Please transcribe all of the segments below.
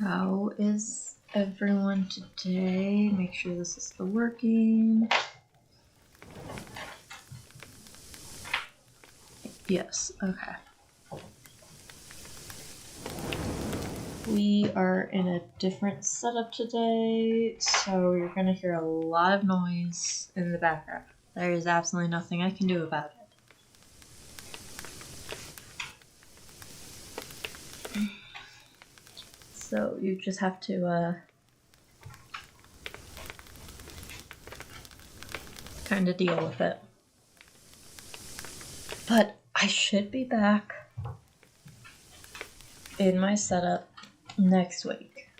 How is everyone today? Make sure this is still working. Yes, okay. We are in a different setup today, so you're going to hear a lot of noise in the background. There is absolutely nothing I can do about it. So you just have to kind of deal with it. But I should be back in my setup next week.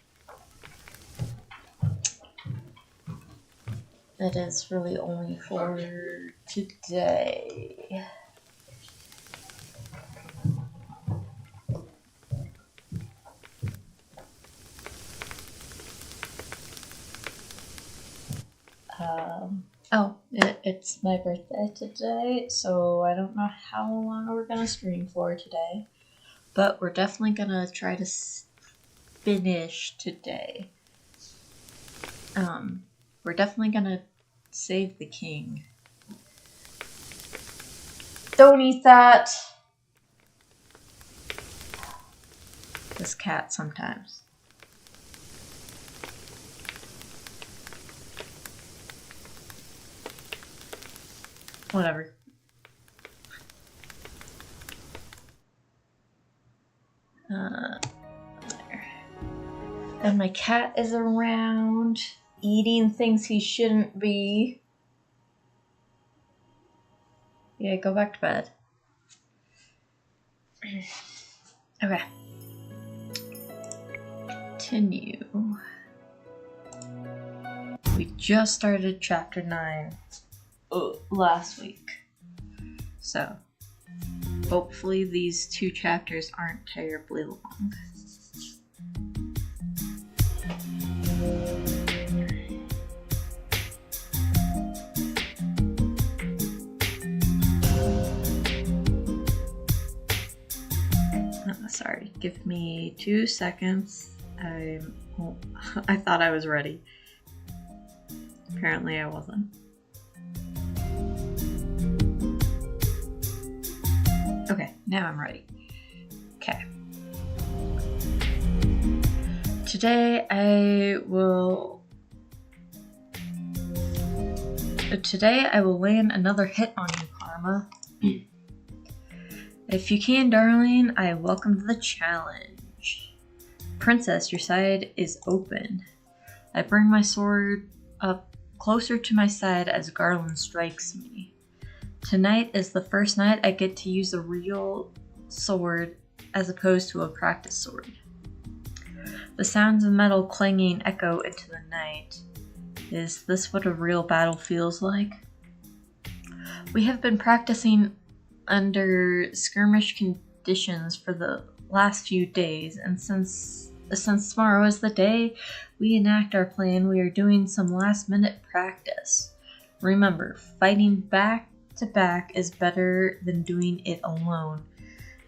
It is really only for today. It's my birthday today, so I don't know how long we're gonna stream for today, but we're definitely gonna try to finish today. We're definitely gonna save the king. Don't eat that! This cat sometimes. Whatever. There. And my cat is around, eating things he shouldn't be. Yeah, go back to bed. Okay. Continue. We just started chapter 9 last week. So, hopefully these 2 chapters aren't terribly long. Sorry, give me 2 seconds. I thought I was ready. Apparently I wasn't. Okay, now I'm ready. Okay. Today I will land another hit on you, Karma. If you can, darling, I welcome the challenge. Princess, your side is open. I bring my sword up closer to my side as Garland strikes me. Tonight is the first night I get to use a real sword as opposed to a practice sword. The sounds of metal clanging echo into the night. Is this what a real battle feels like? We have been practicing under skirmish conditions for the last few days, and since tomorrow is the day we enact our plan, we are doing some last-minute practice. Remember, fighting back to back is better than doing it alone.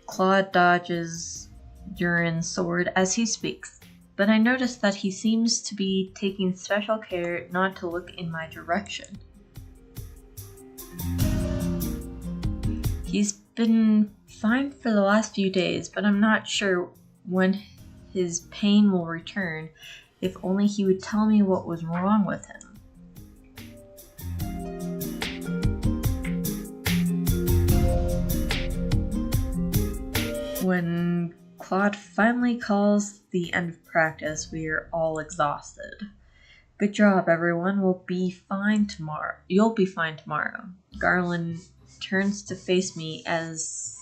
Claude dodges Durin's sword as he speaks, but I notice that he seems to be taking special care not to look in my direction. He's been fine for the last few days, but I'm not sure when his pain will return. If only he would tell me what was wrong with him. When Claude finally calls the end of practice, we are all exhausted. Good job, everyone. We'll be fine tomorrow. You'll be fine tomorrow. Garland turns to face me as...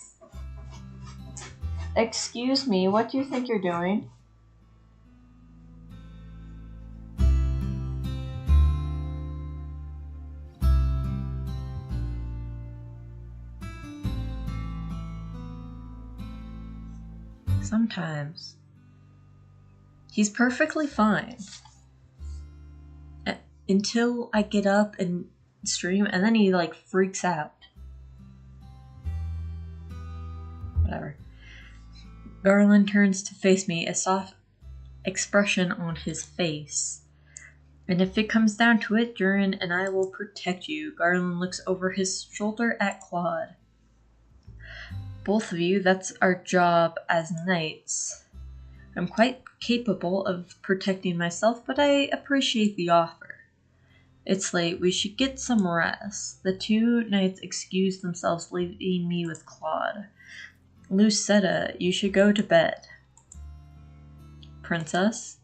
Excuse me, what do you think you're doing? Sometimes. He's perfectly fine. Until I get up and stream, and then he freaks out. Whatever. Garland turns to face me as expression on his face. And if it comes down to it, Durin and I will protect you. Garland looks over his shoulder at Claude. Both of you, that's our job as knights. I'm quite capable of protecting myself, but I appreciate the offer. It's late, we should get some rest. The two knights excused themselves, leaving me with Claude. Lucetta, you should go to bed. Princess,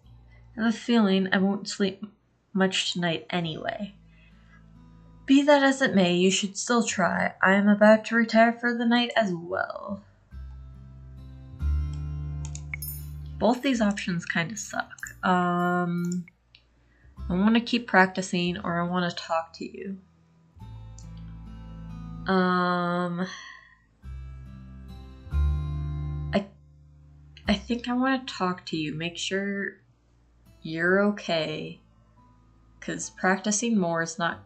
I have a feeling I won't sleep much tonight anyway. Be that as it may, you should still try. I am about to retire for the night as well. Both these options kind of suck. I want to keep practicing, or I want to talk to you. I think I want to talk to you. Make sure you're okay. Because practicing more is not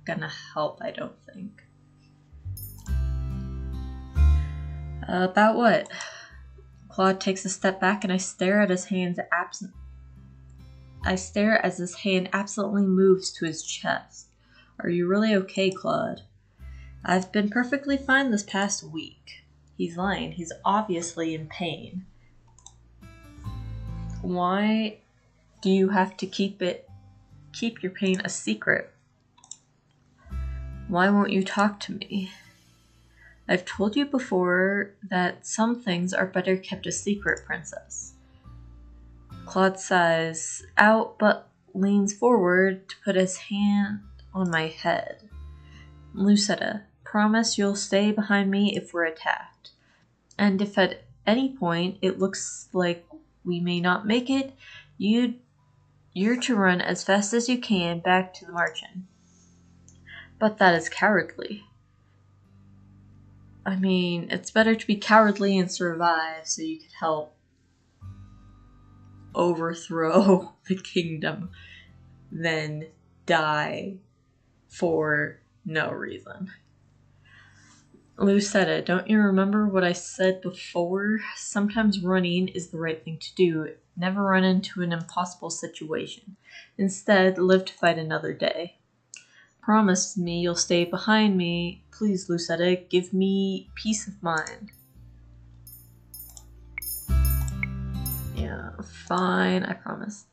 gonna help, I don't think. About what? Claude takes a step back and I stare at his hands I stare as his hand absently moves to his chest. Are you really okay, Claude? I've been perfectly fine this past week. He's lying. He's obviously in pain. Why do you have to keep your pain a secret? Why won't you talk to me? I've told you before that some things are better kept a secret, Princess. Claude sighs out but leans forward to put his hand on my head. Lucetta, promise you'll stay behind me if we're attacked. And if at any point it looks like we may not make it, you're to run as fast as you can back to the margin. But that is cowardly. I mean, it's better to be cowardly and survive so you could help overthrow the kingdom than die for no reason. Lucetta, don't you remember what I said before? Sometimes running is the right thing to do. Never run into an impossible situation. Instead, live to fight another day. Promise me you'll stay behind me. Please, Lucetta, give me peace of mind. Yeah, fine, I promise.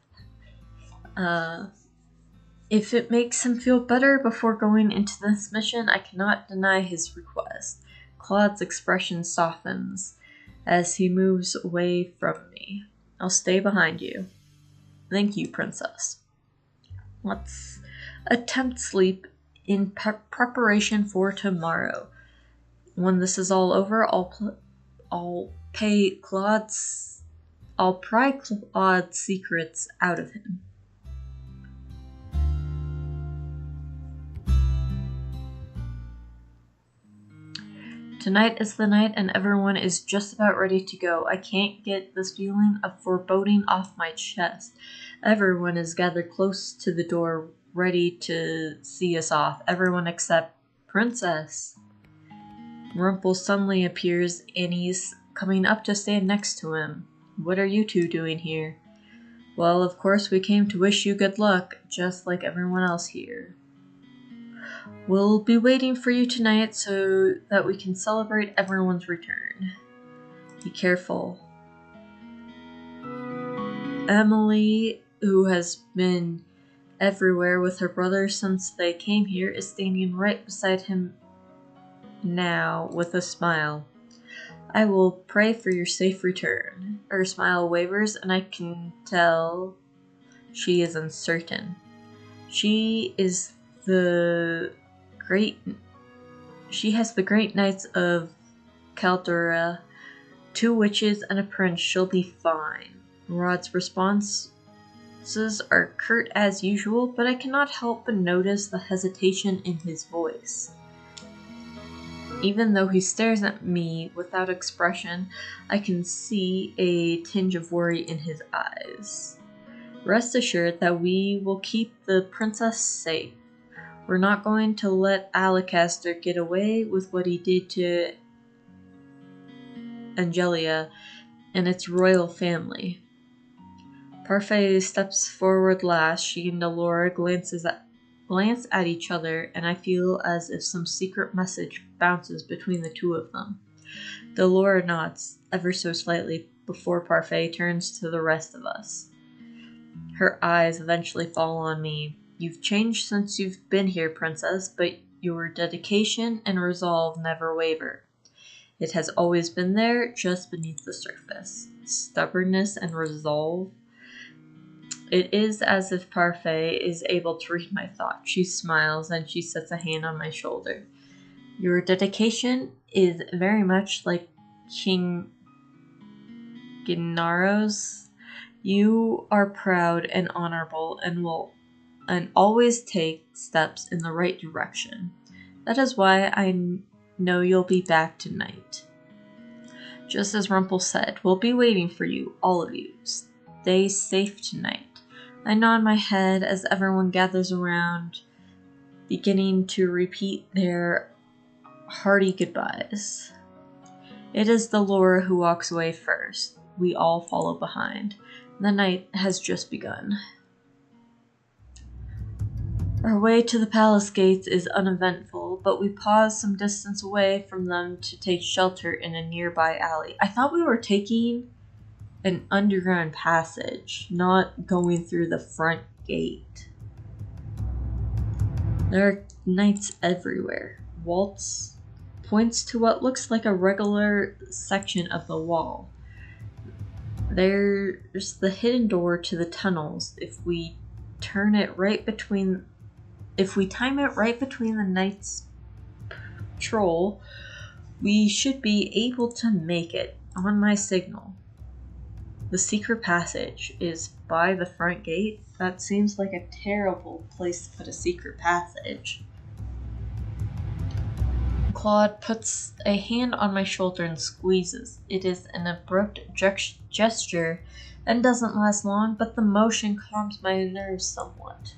If it makes him feel better before going into this mission, I cannot deny his request. Claude's expression softens as he moves away from me. I'll stay behind you. Thank you, Princess. Let's attempt sleep in preparation for tomorrow. When this is all over, I'll pry Claude's secrets out of him. Tonight is the night and everyone is just about ready to go. I can't get this feeling of foreboding off my chest. Everyone is gathered close to the door, ready to see us off. Everyone except Princess. Rumpel suddenly appears and he's coming up to stand next to him. What are you two doing here? Well, of course we came to wish you good luck, just like everyone else here. We'll be waiting for you tonight so that we can celebrate everyone's return. Be careful. Emily, who has been everywhere with her brother since they came here, is standing right beside him now with a smile. I will pray for your safe return. Her smile wavers and I can tell she is uncertain. She has the great knights of Caldera, 2 witches and a prince. She'll be fine. Rod's responses are curt as usual, but I cannot help but notice the hesitation in his voice. Even though he stares at me without expression, I can see a tinge of worry in his eyes. Rest assured that we will keep the princess safe. We're not going to let Alacaster get away with what he did to Angelia and its royal family. Parfait steps forward last. She and Delora glance at each other, and I feel as if some secret message bounces between the two of them. Delora nods ever so slightly before Parfait turns to the rest of us. Her eyes eventually fall on me. You've changed since you've been here, Princess, but your dedication and resolve never waver. It has always been there, just beneath the surface. Stubbornness and resolve. It is as if Parfait is able to read my thoughts. She smiles and she sets a hand on my shoulder. Your dedication is very much like King Gennaro's. You are proud and honorable and will always take steps in the right direction. That is why I know you'll be back tonight. Just as Rumpel said, we'll be waiting for you, all of you. Stay safe tonight. I nod my head as everyone gathers around, beginning to repeat their hearty goodbyes. It is Delora who walks away first. We all follow behind. The night has just begun. Our way to the palace gates is uneventful, but we pause some distance away from them to take shelter in a nearby alley. I thought we were taking an underground passage, not going through the front gate. There are knights everywhere. Waltz points to what looks like a regular section of the wall. There's the hidden door to the tunnels. If we time it right between the knight's patrol, we should be able to make it on my signal. The secret passage is by the front gate. That seems like a terrible place to put a secret passage. Claude puts a hand on my shoulder and squeezes. It is an abrupt gesture and doesn't last long, but the motion calms my nerves somewhat.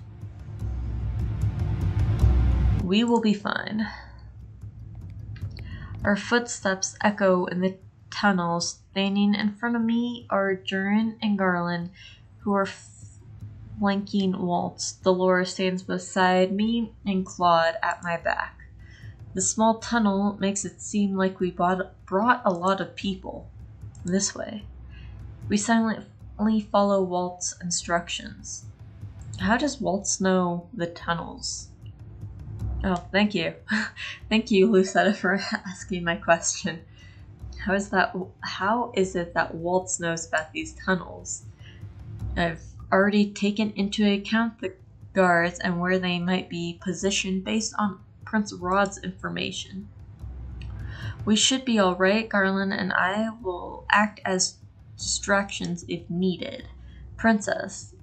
We will be fine. Our footsteps echo in the tunnels. Standing in front of me are Durin and Garland, who are flanking Waltz. Delora stands beside me and Claude at my back. The small tunnel makes it seem like we brought a lot of people this way. We silently follow Waltz's instructions. How does Waltz know the tunnels? Oh, thank you. Thank you, Lucetta, for asking my question. How is it that Waltz knows about these tunnels? I've already taken into account the guards and where they might be positioned based on Prince Rod's information. We should be alright. Garland and I will act as distractions if needed. Princess,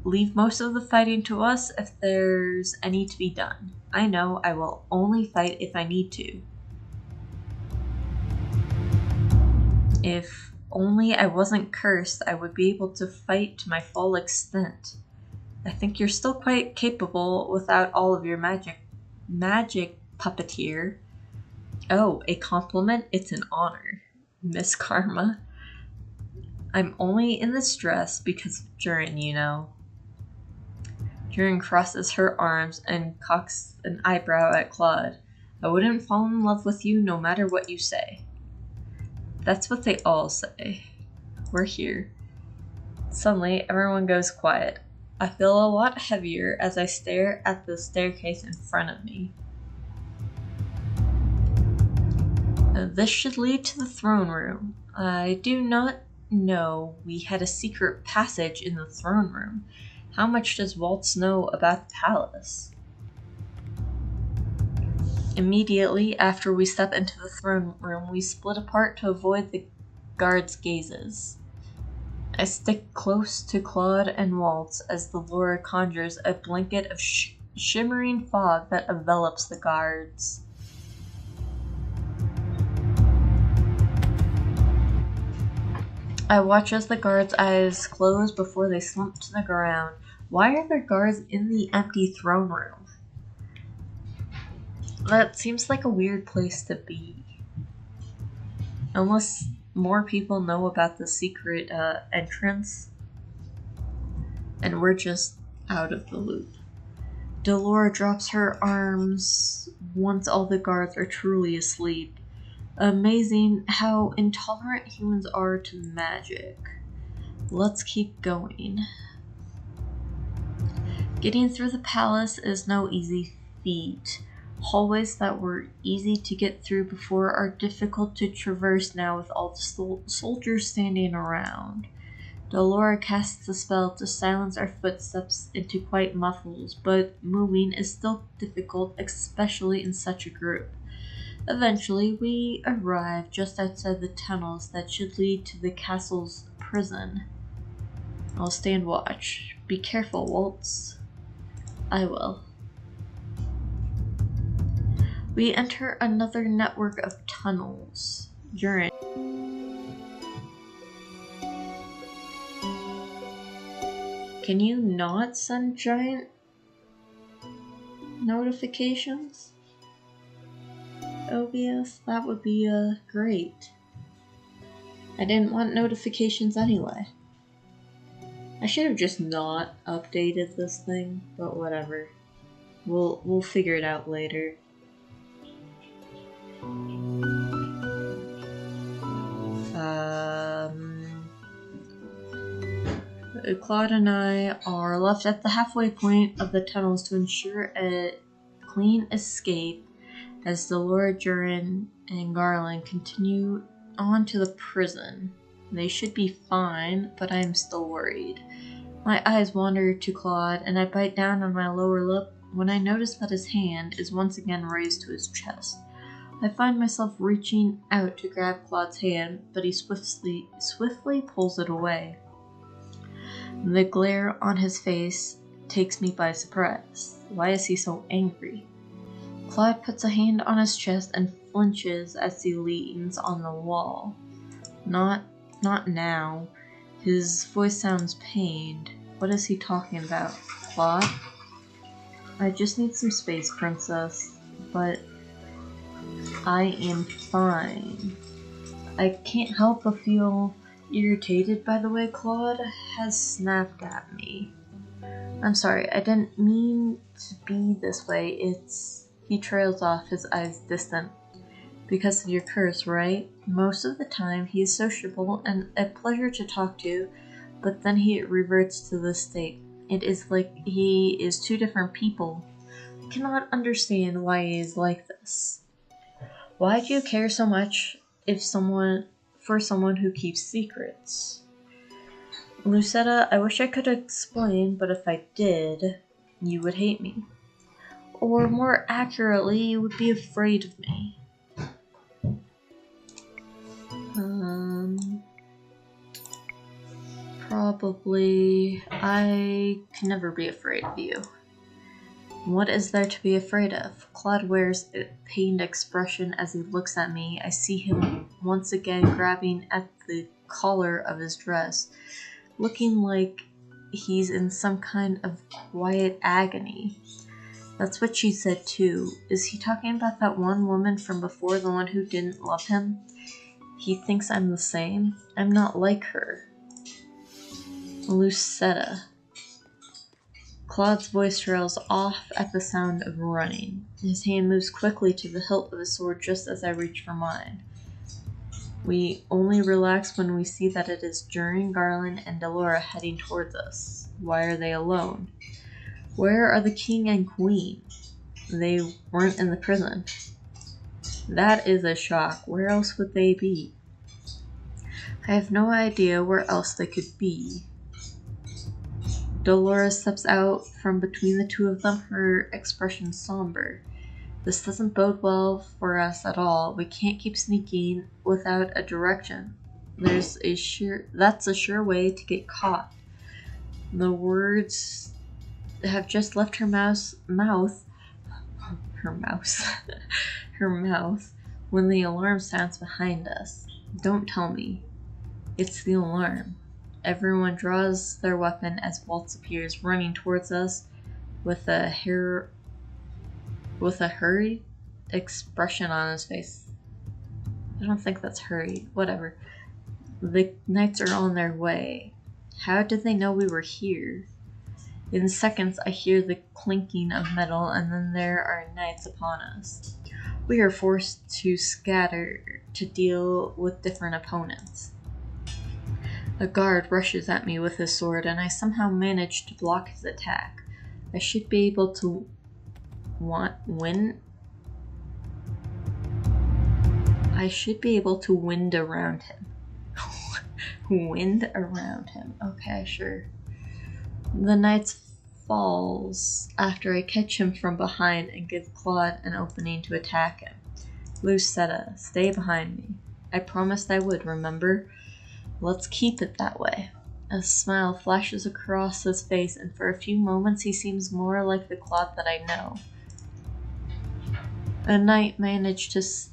leave most of the fighting to us if there's any to be done. I know I will only fight if I need to. If only I wasn't cursed, I would be able to fight to my full extent. I think you're still quite capable without all of your magic puppeteer. Oh, a compliment? It's an honor, Miss Karma. I'm only in this dress because of Durin, you know. Durin crosses her arms and cocks an eyebrow at Claude. I wouldn't fall in love with you no matter what you say. That's what they all say. We're here. Suddenly, everyone goes quiet. I feel a lot heavier as I stare at the staircase in front of me. This should lead to the throne room. I do not know we had a secret passage in the throne room. How much does Waltz know about the palace? Immediately after we step into the throne room, we split apart to avoid the guards' gazes. I stick close to Claude and Waltz as the Delora conjures a blanket of shimmering fog that envelops the guards. I watch as the guards' eyes close before they slump to the ground. Why are there guards in the empty throne room? That seems like a weird place to be. Unless more people know about the secret entrance. and we're just out of the loop. Delora drops her arms once all the guards are truly asleep. Amazing how intolerant humans are to magic. Let's keep going. Getting through the palace is no easy feat. Hallways that were easy to get through before are difficult to traverse now with all the soldiers standing around. Delora casts a spell to silence our footsteps into quiet muffles, but moving is still difficult, especially in such a group. Eventually, we arrive just outside the tunnels that should lead to the castle's prison. I'll stand watch. Be careful, Waltz. I will. We enter another network of tunnels. Urine. Can you not send giant notifications? OBS? That would be great. I didn't want notifications anyway. I should have just not updated this thing, but whatever. We'll figure it out later. Claude and I are left at the halfway point of the tunnels to ensure a clean escape as Delora, Durin, and Garland continue on to the prison. They should be fine, but I am still worried. My eyes wander to Claude, and I bite down on my lower lip when I notice that his hand is once again raised to his chest. I find myself reaching out to grab Claude's hand, but he swiftly pulls it away. The glare on his face takes me by surprise. Why is he so angry? Claude puts a hand on his chest and flinches as he leans on the wall. Not now. His voice sounds pained. What is he talking about? Claude? I just need some space, Princess. But I am fine. I can't help but feel irritated by the way Claude has snapped at me. I'm sorry, I didn't mean to be this way. He trails off, his eyes distant. Because of your curse, right? Most of the time, he is sociable and a pleasure to talk to, but then he reverts to this state. It is like he is two different people. I cannot understand why he is like this. Why do you care so much for someone who keeps secrets? Lucetta, I wish I could explain, but if I did, you would hate me. Or more accurately, you would be afraid of me. Probably. I can never be afraid of you. What is there to be afraid of? Claude wears a pained expression as he looks at me. I see him once again grabbing at the collar of his dress, looking like he's in some kind of quiet agony. That's what she said too. Is he talking about that one woman from before, the one who didn't love him? He thinks I'm the same. I'm not like her. Lucetta. Claude's voice trails off at the sound of running. His hand moves quickly to the hilt of his sword just as I reach for mine. We only relax when we see that it is Durin, Garland, and Delora heading towards us. Why are they alone? Where are the king and queen? They weren't in the prison. That is a shock. Where else would they be? I have no idea where else they could be. Delora steps out from between the two of them, her expression somber. This doesn't bode well for us at all. We can't keep sneaking without a direction. That's a sure way to get caught. The words have just left her mouth when the alarm sounds behind us. Don't tell me. It's the alarm. Everyone draws their weapon as Waltz appears, running towards us with a hurried expression on his face. I don't think that's hurried. Whatever. The knights are on their way. How did they know we were here? In seconds, I hear the clinking of metal, and then there are knights upon us. We are forced to scatter to deal with different opponents. A guard rushes at me with his sword, and I somehow manage to block his attack. I should be able to win. I should be able to wind around him. Wind around him. Okay, sure. The knight falls after I catch him from behind and give Claude an opening to attack him. Lucetta, stay behind me. I promised I would, remember? Let's keep it that way. A smile flashes across his face, and for a few moments he seems more like the Claude that I know. A knight manages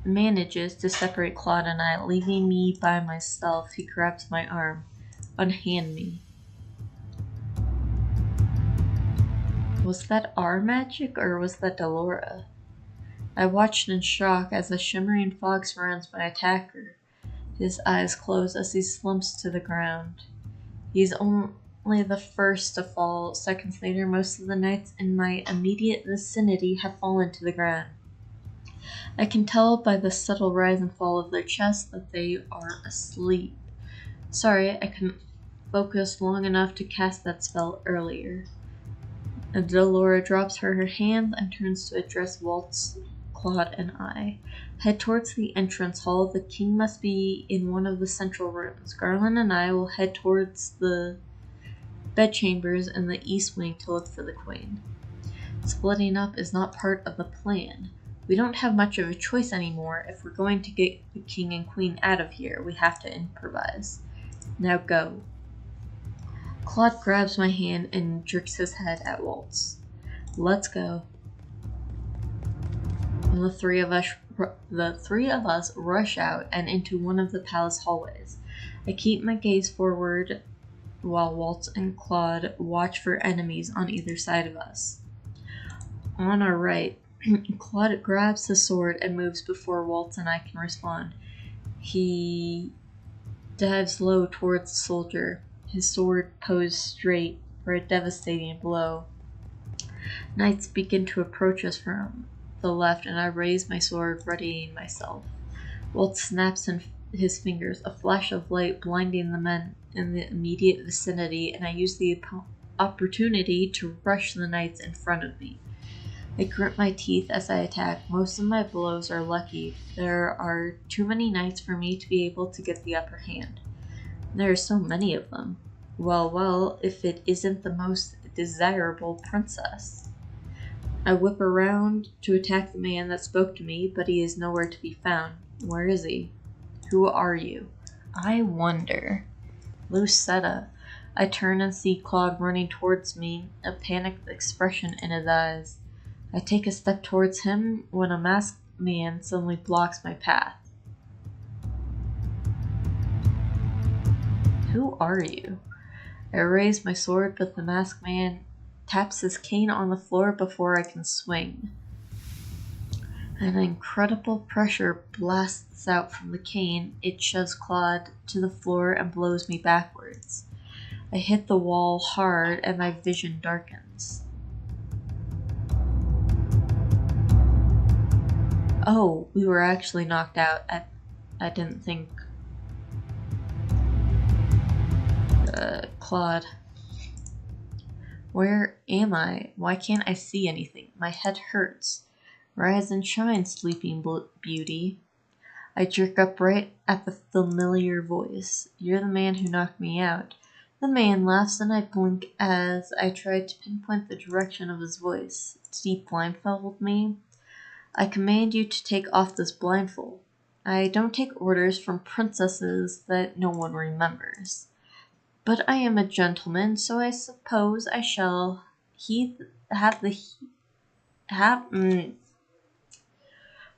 to separate Claude and I, leaving me by myself. He grabs my arm. Unhand me. Was that our magic, or was that Delora? I watched in shock as a shimmering fog surrounds my attacker. His eyes close as he slumps to the ground. He's only the first to fall. Seconds later, most of the knights in my immediate vicinity have fallen to the ground. I can tell by the subtle rise and fall of their chests that they are asleep. Sorry, I couldn't focus long enough to cast that spell earlier. Delora drops her hands and turns to address Waltz, Claude, and I. Head towards the entrance hall. The king must be in one of the central rooms. Garland and I will head towards the bedchambers in the east wing to look for the queen. Splitting up is not part of the plan. We don't have much of a choice anymore. If we're going to get the king and queen out of here, we have to improvise. Now go. Claude grabs my hand and jerks his head at Waltz. Let's go. And the three of us rush out and into one of the palace hallways. I keep my gaze forward while Waltz and Claude watch for enemies on either side of us. On our right, Claude grabs his sword and moves before Waltz and I can respond. He dives low towards the soldier, his sword posed straight for a devastating blow. Knights begin to approach us from the left, and I raise my sword, readying myself. Waltz snaps in his fingers, a flash of light blinding the men in the immediate vicinity, and I use the opportunity to rush the knights in front of me. I grit my teeth as I attack. Most of my blows are lucky. There are too many knights for me to be able to get the upper hand. There are so many of them. Well, if it isn't the most desirable princess. I whip around to attack the man that spoke to me, but he is nowhere to be found. Where is he? Who are you? I wonder. Lucetta. I turn and see Claude running towards me, a panicked expression in his eyes. I take a step towards him when a masked man suddenly blocks my path. Who are you? I raise my sword, but the masked man taps his cane on the floor before I can swing. An incredible pressure blasts out from the cane. It shoves Claude to the floor and blows me backwards. I hit the wall hard and my vision darkens. Oh, we were actually knocked out. I didn't think. Claude. Where am I? Why can't I see anything? My head hurts. Rise and shine, sleeping beauty. I jerk up right at the familiar voice. You're the man who knocked me out. The man laughs and I blink as I try to pinpoint the direction of his voice. Did he blindfold me? I command you to take off this blindfold. I don't take orders from princesses that no one remembers. But I am a gentleman, so I suppose I shall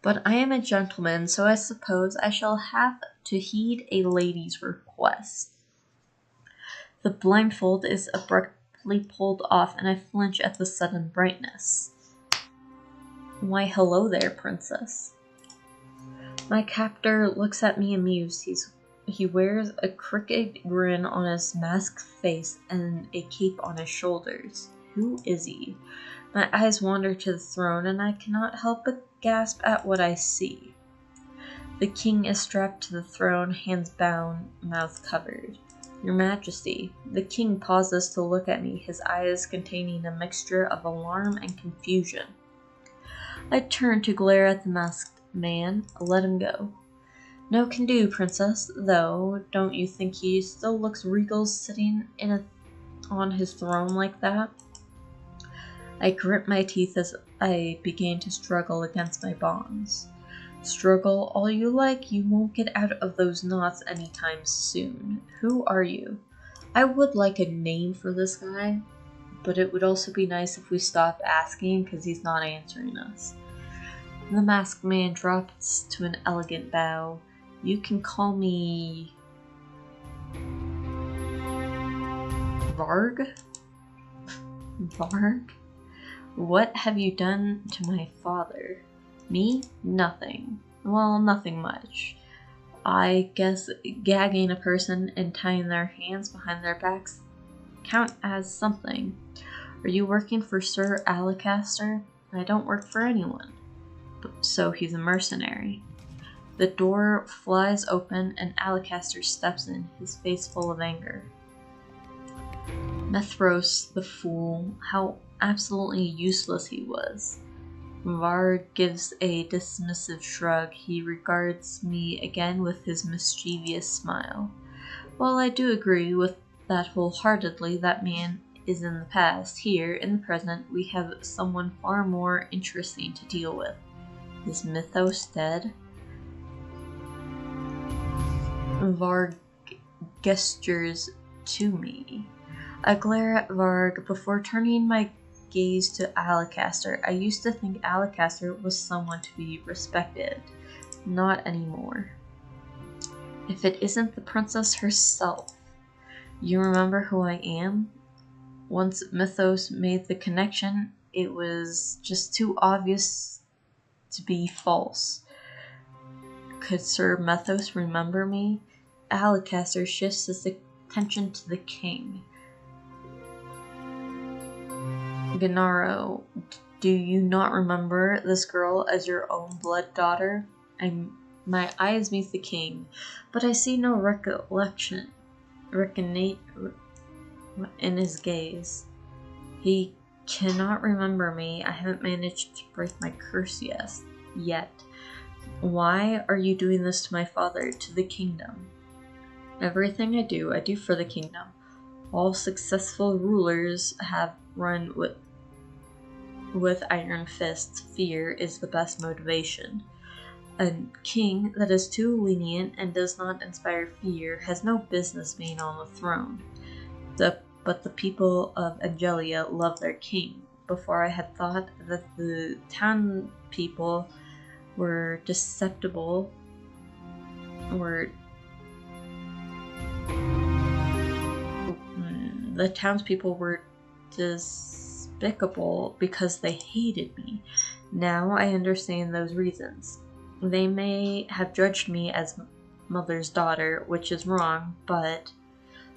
But I am a gentleman, so I suppose I shall have to heed a lady's request. The blindfold is abruptly pulled off, and I flinch at the sudden brightness. Why, hello there, princess. My captor looks at me amused. He's He wears a crooked grin on his masked face and a cape on his shoulders. Who is he? My eyes wander to the throne, and I cannot help but gasp at what I see. The king is strapped to the throne, hands bound, mouth covered. Your Majesty. The king pauses to look at me, his eyes containing a mixture of alarm and confusion. I turn to glare at the masked man. Let him go. No can do, princess, though. Don't you think he still looks regal sitting on his throne like that? I grit my teeth as I begin to struggle against my bonds. Struggle all you like, you won't get out of those knots anytime soon. Who are you? I would like a name for this guy, but it would also be nice if we stopped asking because he's not answering us. The masked man drops to an elegant bow. You can call me Varg? Varg? What have you done to my father? Me? Nothing. Well, nothing much. I guess gagging a person and tying their hands behind their backs count as something. Are you working for Sir Alacaster? I don't work for anyone. So he's a mercenary. The door flies open and Alacaster steps in, his face full of anger. Methros, the fool, how absolutely useless he was. Varg gives a dismissive shrug. He regards me again with his mischievous smile. While I do agree with that wholeheartedly, that man is in the past. Here, in the present, we have someone far more interesting to deal with. Is Mythos dead? Varg gestures to me. I glare at Varg before turning my gaze to Alacaster. I used to think Alacaster was someone to be respected. Not anymore. If it isn't the princess herself. You remember who I am? Once Mythos made the connection, it was just too obvious to be false. Could Sir Mythos remember me? Alacaster shifts his attention to the king. Gennaro, do you not remember this girl as your own blood daughter? My eyes meet the king, but I see no recollection in his gaze. He cannot remember me. I haven't managed to break my curse yet. Why are you doing this to my father, to the kingdom? Everything I do for the kingdom. All successful rulers have run with iron fists. Fear is the best motivation. A king that is too lenient and does not inspire fear has no business being on the throne. But the people of Angelia love their king. Before I had thought that the town people were despicable because they hated me. Now I understand those reasons. They may have judged me as mother's daughter, which is wrong, but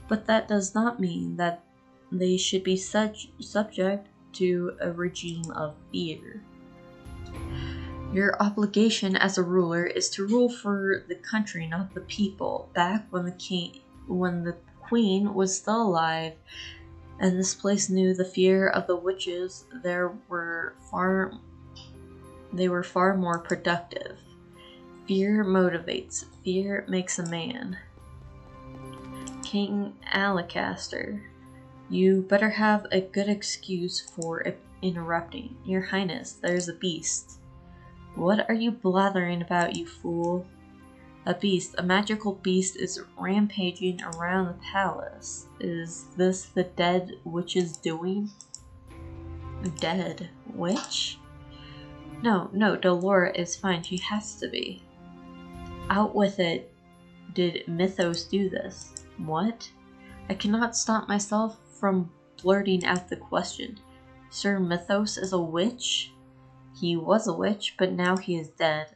that does not mean that they should be subject to a regime of fear. Your obligation as a ruler is to rule for the country, not the people. Back when the queen was still alive, and this place knew the fear of the witches, they were far more productive. Fear motivates. Fear makes a man. King Alacaster, you better have a good excuse for interrupting. Your Highness, there's a beast. What are you blathering about, you fool? A beast, a magical beast, is rampaging around the palace. Is this the dead witch's doing? Dead witch? No, Delora is fine. She has to be. Out with it. Did Mythos do this? What? I cannot stop myself from blurting out the question. Sir Mythos is a witch? He was a witch, but now he is dead.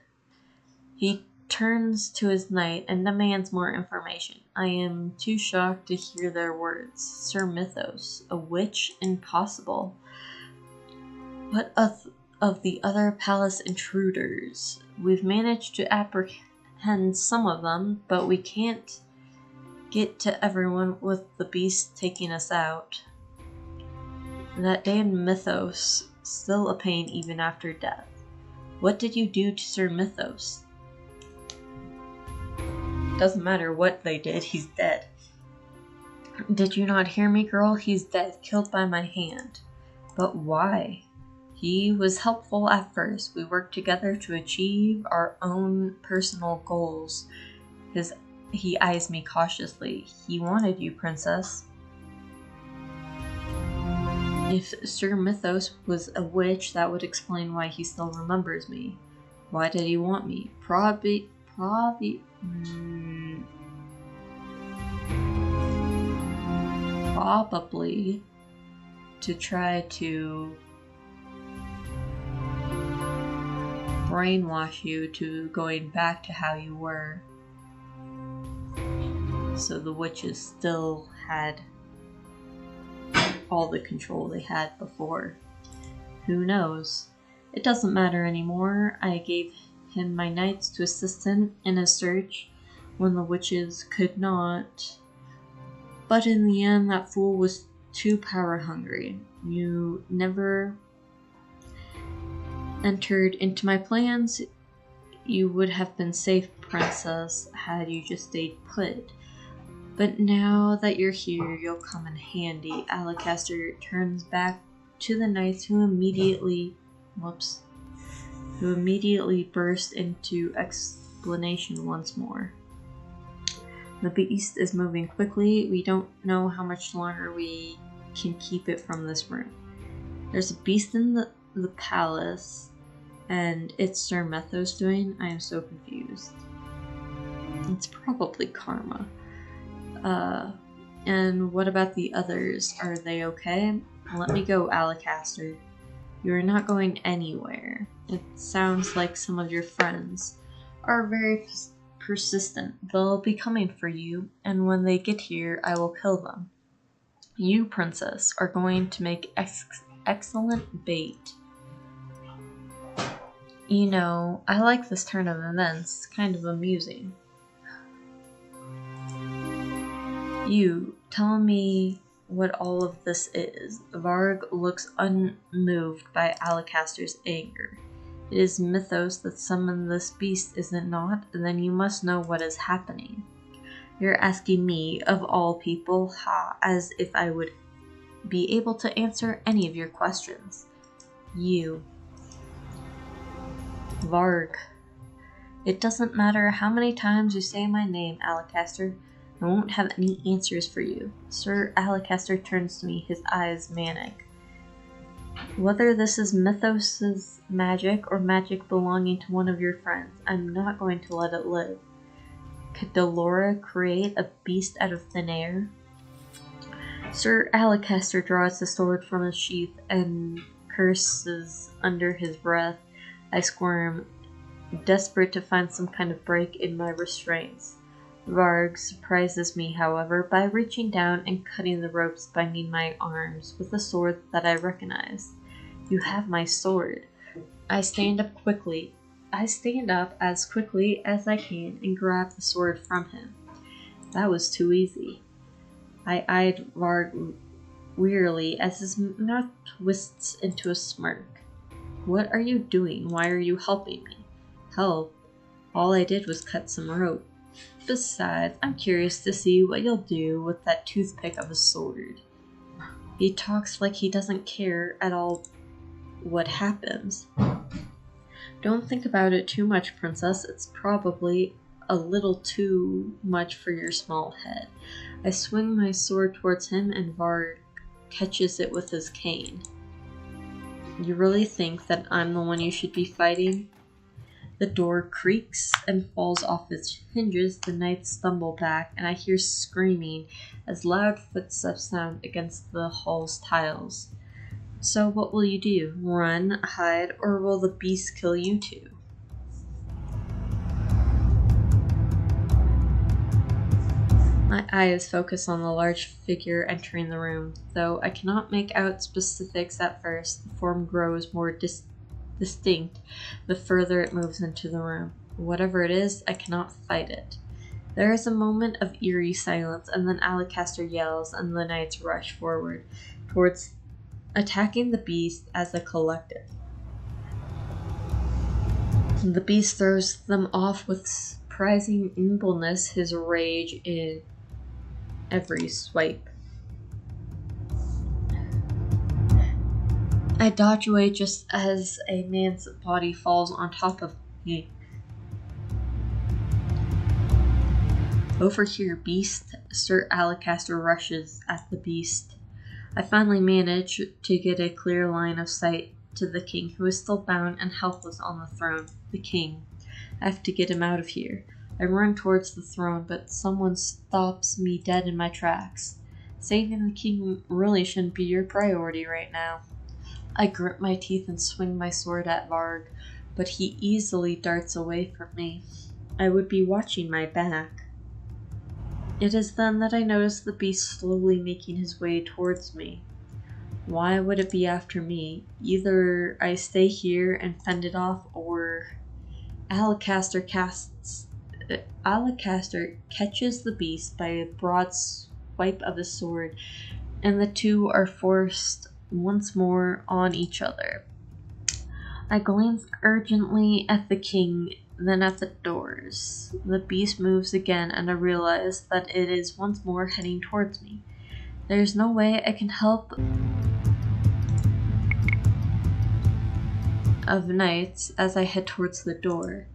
He turns to his knight and demands more information. I am too shocked to hear their words. Sir Mythos, a witch? Impossible. What of the other palace intruders? We've managed to apprehend some of them, but we can't get to everyone with the beast taking us out. That damned Mythos, still a pain even after death. What did you do to Sir Mythos? Doesn't matter what they did, he's dead. Did you not hear me, girl? He's dead, killed by my hand. But why? He was helpful at first. We worked together to achieve our own personal goals. He eyes me cautiously. He wanted you, princess. If Sir Mythos was a witch, that would explain why he still remembers me. Why did he want me? Probably to try to brainwash you to going back to how you were. So the witches still had all the control they had before. Who knows? It doesn't matter anymore. I gave him my knights to assist him in his search when the witches could not. But in the end, that fool was too power hungry. You never entered into my plans. You would have been safe, princess, had you just stayed put. But now that you're here, you'll come in handy. Alacaster turns back to the knights who immediately burst into explanation once more. The beast is moving quickly. We don't know how much longer we can keep it from this room. There's a beast in the palace, and it's Sir Mythos doing. I am so confused. It's probably karma. And what about the others? Are they okay? Let me go, Alacaster. You're not going anywhere. It sounds like some of your friends are very persistent. They'll be coming for you, and when they get here, I will kill them. You, princess, are going to make excellent bait. You know, I like this turn of events. It's kind of amusing. You, tell me what all of this is. Varg looks unmoved by Alacaster's anger. It is Mythos that summoned this beast, is it not? Then you must know what is happening. You're asking me, of all people, as if I would be able to answer any of your questions. You. Varg. It doesn't matter how many times you say my name, Alacaster. I won't have any answers for you. Sir Alacaster turns to me, his eyes manic. Whether this is Mythos's magic or magic belonging to one of your friends, I'm not going to let it live. Could Delora create a beast out of thin air? Sir Alacaster draws the sword from his sheath and curses under his breath. I squirm, desperate to find some kind of break in my restraints. Varg surprises me, however, by reaching down and cutting the ropes binding my arms with a sword that I recognize. You have my sword. I stand up as quickly as I can and grab the sword from him. That was too easy. I eyed Varg wearily as his mouth twists into a smirk. What are you doing? Why are you helping me? Help? All I did was cut some rope. Besides, I'm curious to see what you'll do with that toothpick of a sword. He talks like he doesn't care at all what happens. Don't think about it too much, princess. It's probably a little too much for your small head. I swing my sword towards him and Varg catches it with his cane. You really think that I'm the one you should be fighting? The door creaks and falls off its hinges. The knights stumble back, and I hear screaming as loud footsteps sound against the hall's tiles. So what will you do? Run, hide, or will the beast kill you too? My eyes focus on the large figure entering the room. Though I cannot make out specifics at first, the form grows more distinct the further it moves into the room. Whatever it is, I cannot fight it. There is a moment of eerie silence, and then Alacaster yells, and the knights rush forward towards attacking the beast as a collective. The beast throws them off with surprising nimbleness, his rage in every swipe. I dodge away just as a man's body falls on top of me. Over here, beast! Sir Alacaster rushes at the beast. I finally manage to get a clear line of sight to the king, who is still bound and helpless on the throne. The king. I have to get him out of here. I run towards the throne, but someone stops me dead in my tracks. Saving the king really shouldn't be your priority right now. I grit my teeth and swing my sword at Varg, but he easily darts away from me. I would be watching my back. It is then that I notice the beast slowly making his way towards me. Why would it be after me? Either I stay here and fend it off, or Alacaster catches the beast by a broad swipe of his sword, and the two are forced once more on each other. I glance urgently at the king, then at the doors. The beast moves again, and I realize that it is once more heading towards me. There's no way I can help of knights as I head towards the door.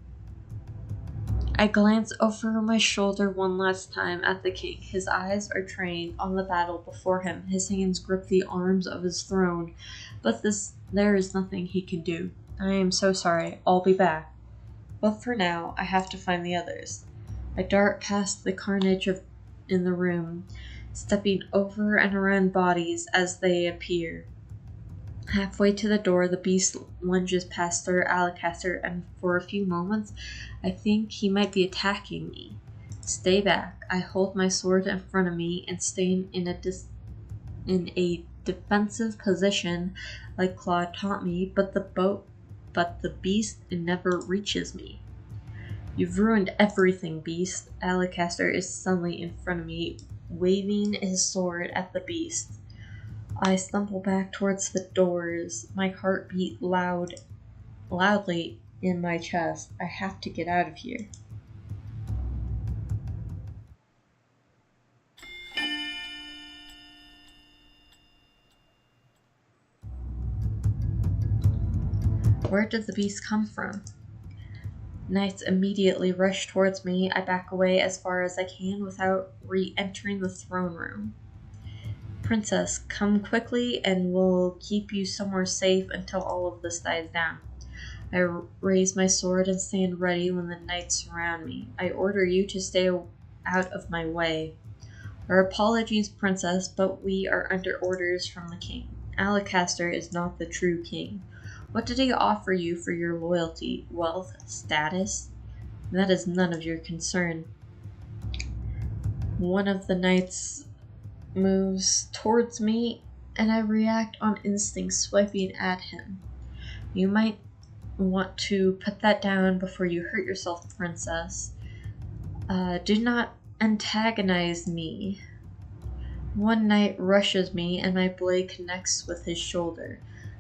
I glance over my shoulder one last time at the king. His eyes are trained on the battle before him. His hands grip the arms of his throne, but there is nothing he can do. I am so sorry. I'll be back. But for now, I have to find the others. I dart past the carnage in the room, stepping over and around bodies as they appear. Halfway to the door, the beast lunges past Sir Alacaster, and for a few moments, I think he might be attacking me. Stay back. I hold my sword in front of me and stay in a defensive position like Claude taught me, but the beast never reaches me. You've ruined everything, beast. Alacaster is suddenly in front of me, waving his sword at the beast. I stumble back towards the doors, my heart beat loudly in my chest. I have to get out of here. Where did the beast come from? Knights immediately rush towards me. I back away as far as I can without re-entering the throne room. Princess, come quickly and we'll keep you somewhere safe until all of this dies down. I raise my sword and stand ready when the knights surround me. I order you to stay out of my way. Our apologies, Princess, but we are under orders from the king. Alacaster is not the true king. What did he offer you for your loyalty? Wealth? Status? That is none of your concern. One of the knights moves towards me, and I react on instinct, swiping at him. You might want to put that down before you hurt yourself, Princess. Do not antagonize me. One knight rushes me, and my blade connects with his shoulder.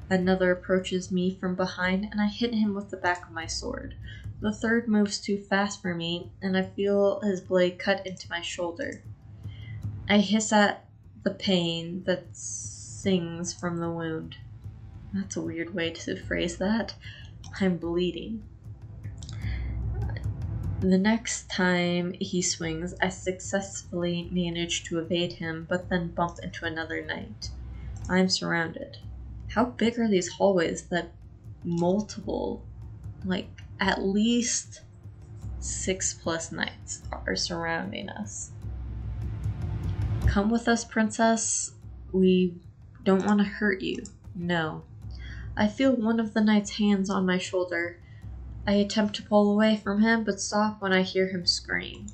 Another approaches me from behind, and I hit him with the back of my sword. The third moves too fast for me, and I feel his blade cut into my shoulder. I hiss at the pain that sings from the wound. That's a weird way to phrase that. I'm bleeding. The next time he swings, I successfully manage to evade him, but then bump into another knight. I'm surrounded. How big are these hallways that multiple, at least 6+ knights are surrounding us? Come with us, Princess. We don't want to hurt you. No. I feel one of the knight's hands on my shoulder. I attempt to pull away from him, but stop when I hear him scream.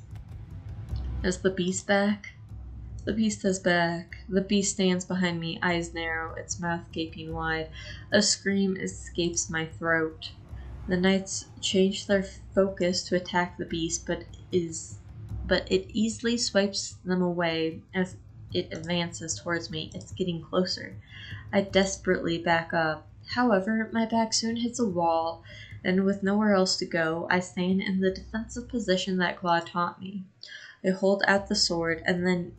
Is the beast back? The beast is back. The beast stands behind me, eyes narrow, its mouth gaping wide. A scream escapes my throat. The knights change their focus to attack the beast, but it easily swipes them away as it advances towards me. It's getting closer. I desperately back up. However, my back soon hits a wall, and with nowhere else to go, I stand in the defensive position that Claude taught me. I hold out the sword and then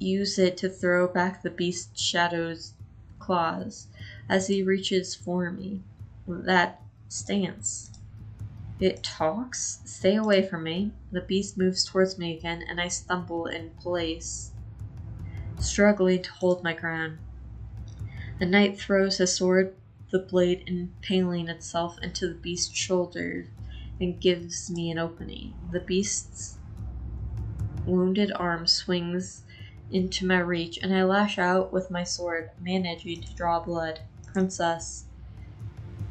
use it to throw back the beast's shadow's claws as he reaches for me. That stance. It talks. Stay away from me. The beast moves towards me again, and I stumble in place, struggling to hold my ground. The knight throws his sword, the blade impaling itself into the beast's shoulder, and gives me an opening. The beast's wounded arm swings into my reach, and I lash out with my sword, managing to draw blood. Princess,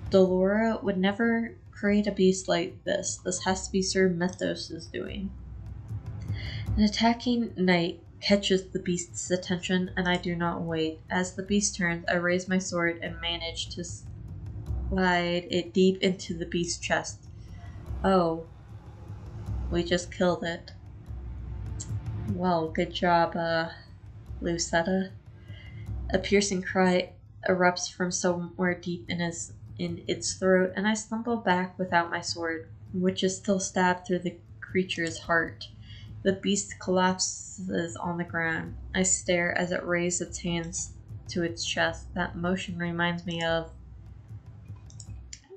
Dolora would never create a beast like this. This has to be Sir Mythos' doing. An attacking knight catches the beast's attention, and I do not wait. As the beast turns, I raise my sword and manage to slide it deep into the beast's chest. Oh, we just killed it. Well, good job, Lucetta. A piercing cry erupts from somewhere deep in its throat, and I stumble back without my sword, which is still stabbed through the creature's heart. The beast collapses on the ground. I stare as it raises its hands to its chest. That motion reminds me of...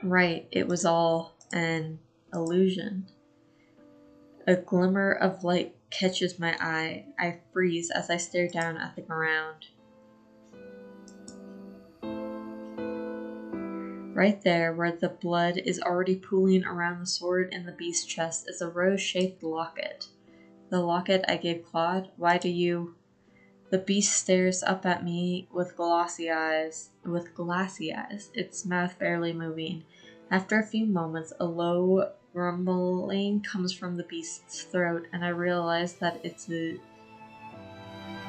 Right, it was all an illusion. A glimmer of light catches my eye. I freeze as I stare down at the ground. Right there, where the blood is already pooling around the sword in the beast's chest, is a rose-shaped locket. The locket I gave Claude. Why do you... The beast stares up at me with glassy eyes, its mouth barely moving. After a few moments, a low rumbling comes from the beast's throat, and I realize that it's a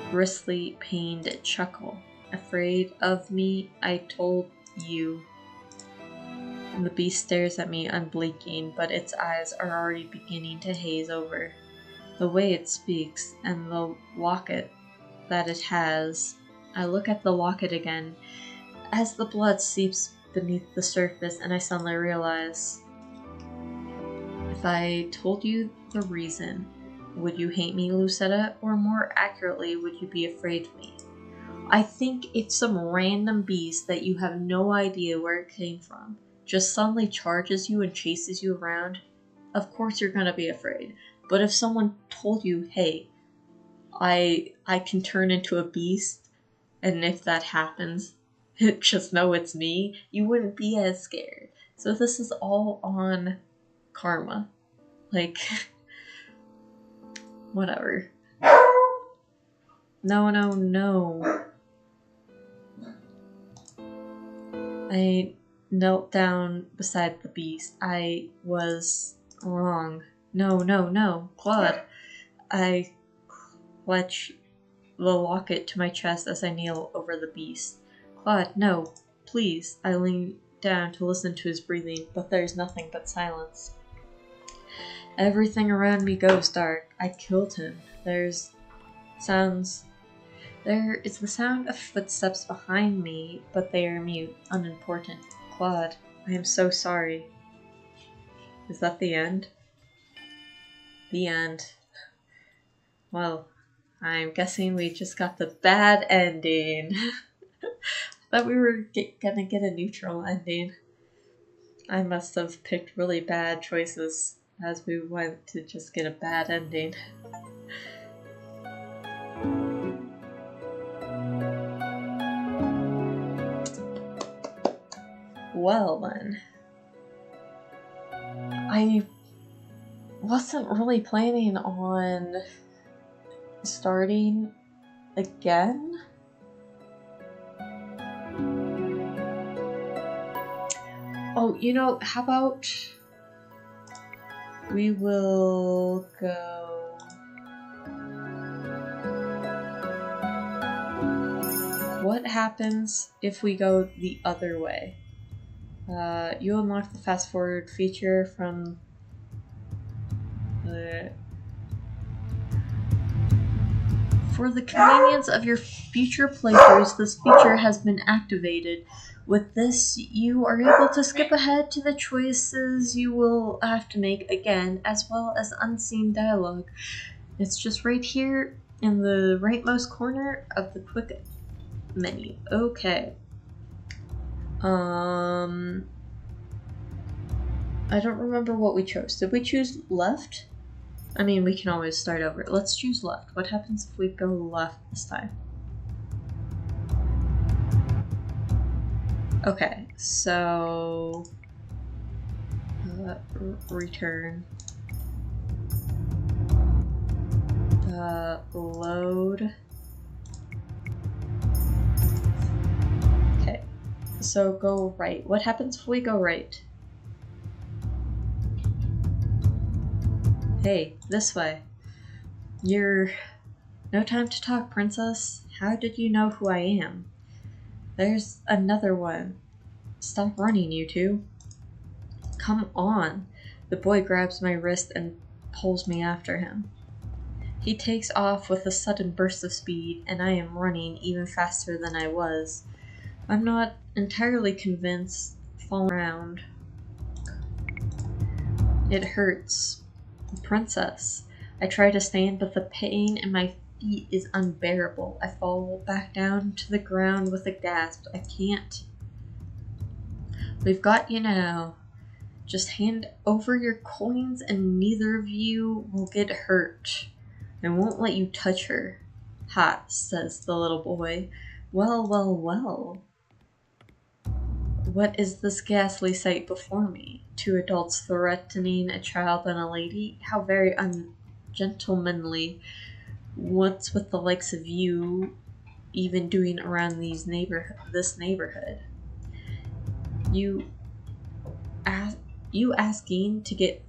bristly, pained chuckle. Afraid of me? I told you. The beast stares at me unblinking, but its eyes are already beginning to haze over. The way it speaks, and the locket that it has. I look at the locket again as the blood seeps beneath the surface, and I suddenly realize, if I told you the reason, would you hate me, Lucetta? Or more accurately, would you be afraid of me? I think if some random beast that you have no idea where it came from just suddenly charges you and chases you around, of course you're gonna be afraid. But if someone told you, hey, I can turn into a beast, and if that happens, just know it's me, you wouldn't be as scared. So this is all on karma. Like, whatever. No. I knelt down beside the beast. I was wrong. No. Claude. I clutch the locket to my chest as I kneel over the beast. Claude, no, please. I lean down to listen to his breathing, but there's nothing but silence. Everything around me goes dark. I killed him. There is the sound of footsteps behind me, but they are mute, unimportant. Claude, I am so sorry. Is that the end? The end. Well, I'm guessing we just got the bad ending. I thought we were gonna get a neutral ending. I must have picked really bad choices as we went to just get a bad ending. Well then. I wasn't really planning on starting again. Oh, how about we will go What happens if we go the other way? You unlock the fast forward feature from the... For the convenience of your future playthroughs, this feature has been activated. With this, you are able to skip ahead to the choices you will have to make again, as well as unseen dialogue. It's just right here in the rightmost corner of the quick menu. Okay. I don't remember what we chose. Did we choose left? I mean, we can always start over. Let's choose left. What happens if we go left this time? Okay, so... return. Load. Okay, so go right. What happens if we go right? Hey, this way. You're... No time to talk, princess. How did you know who I am? There's another one. Stop running, you two. Come on. The boy grabs my wrist and pulls me after him. He takes off with a sudden burst of speed, and I am running even faster than I was. I'm not entirely convinced. Fall around. It hurts. Princess. I try to stand, but the pain in my feet is unbearable. I fall back down to the ground with a gasp. I can't. We've got you now. Just hand over your coins and neither of you will get hurt. I won't let you touch her. Ha, says the little boy. Well, well, well. What is this ghastly sight before me? Two adults threatening a child and a lady? How very ungentlemanly. What's with the likes of you even doing around this neighborhood? You asking to get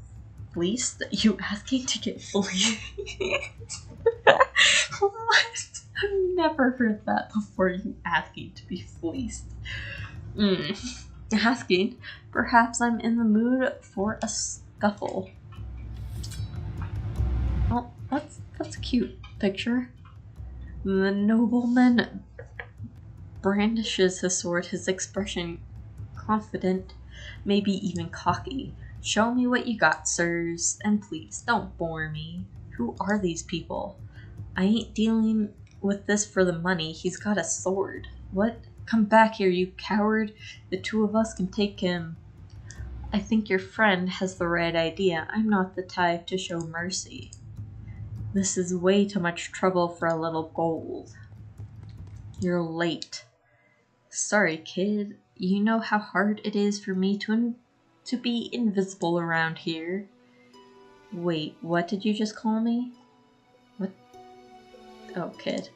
fleeced? You asking to get fleeced? What? I've never heard that before. You asking to be fleeced. Asking. Perhaps I'm in the mood for a scuffle. Oh, that's a cute picture. The nobleman brandishes his sword, his expression confident, maybe even cocky. Show me what you got, sirs, and please don't bore me. Who are these people? I ain't dealing with this for the money. He's got a sword. What? Come back here, you coward. The two of us can take him. I think your friend has the right idea. I'm not the type to show mercy. This is way too much trouble for a little gold. You're late. Sorry, kid. You know how hard it is for me to be invisible around here. Wait, what did you just call me? What? Oh, kid.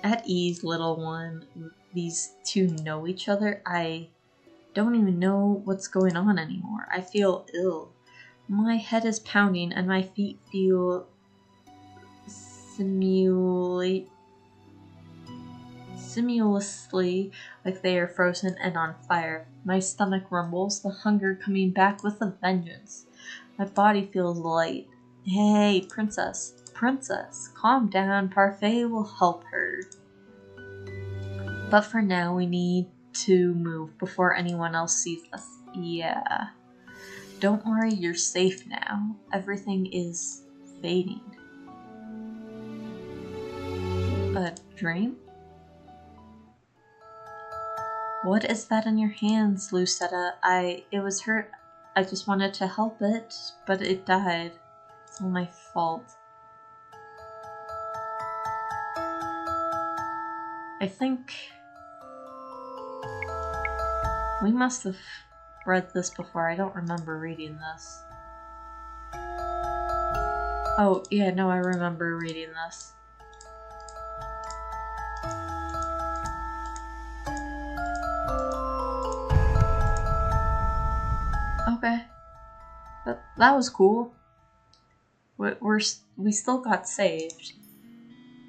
At ease, little one. These two know each other. I don't even know what's going on anymore. I feel ill. My head is pounding and my feet feel simulously like they are frozen and on fire. My stomach rumbles, the hunger coming back with a vengeance. My body feels light. Hey, princess, calm down. Parfait will help her. But for now, we need to move before anyone else sees us. Yeah. Don't worry, you're safe now. Everything is fading. A dream? What is that in your hands, Lucetta? It was hurt. I just wanted to help it, but it died. It's all my fault. I think we must have read this before. I don't remember reading this. Oh, yeah, no, I remember reading this. Okay. That was cool. We still got saved.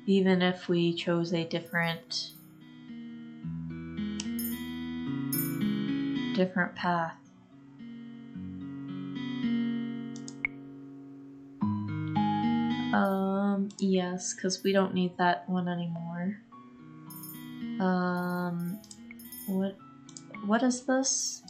Even if we chose a different different path. Yes, because we don't need that one anymore. What is this?